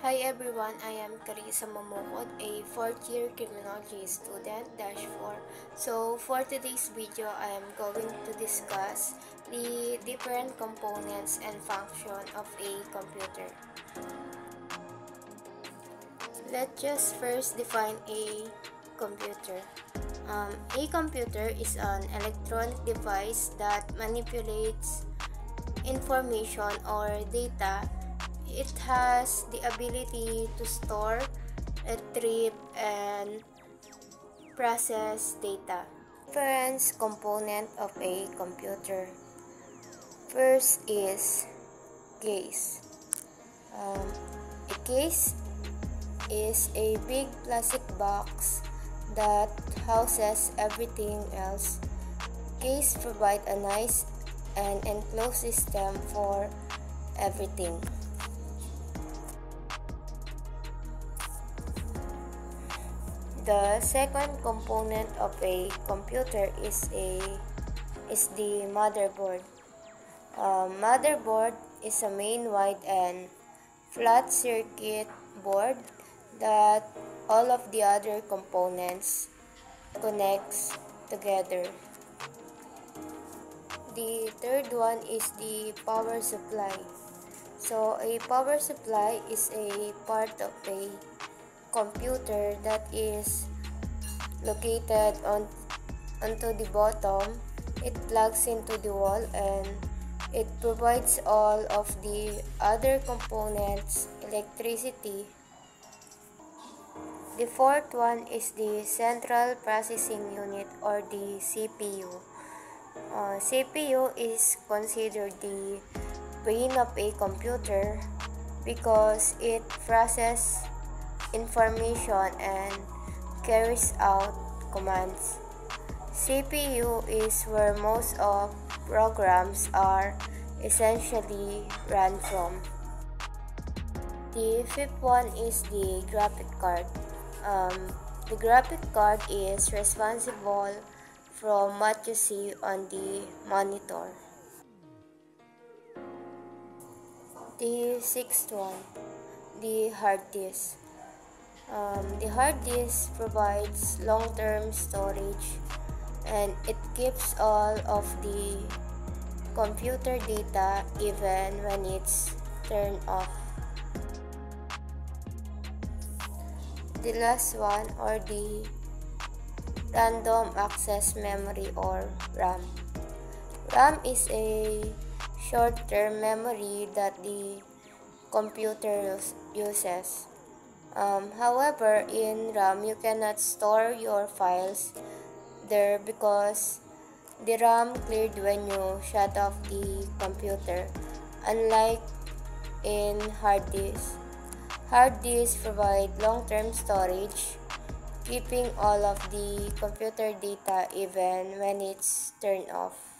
Hi everyone, I am Carissa Mamukot, a 4th year criminology student, -4. So for today's video, I am going to discuss the different components and function of a computer. Let's just first define a computer. A computer is an electronic device that manipulates information or data. It has the ability to store, retrieve, and process data. Different component of a computer. First is case. A case is a big plastic box that houses everything else. Case provide a nice and enclosed system for everything. The second component of a computer is the motherboard. Motherboard is a main wide and flat circuit board that all of the other components connects together. The third one is the power supply. So a power supply is a part of a computer that is located onto the bottom. It plugs into the wall and it provides all of the other components electricity. The fourth one is the central processing unit or the CPU. CPU is considered the brain of a computer because it processes information and carries out commands. CPU is where most of programs are essentially run from. The fifth one is the graphic card. The graphic card is responsible from what you see on the monitor. The sixth one, the hard disk. The hard disk provides long-term storage and it keeps all of the computer data even when it's turned off. The last one, or the random access memory or RAM. RAM is a short-term memory that the computer uses. However, in RAM, you cannot store your files there because the RAM cleared when you shut off the computer, unlike in hard disk. Hard disks provide long-term storage, keeping all of the computer data even when it's turned off.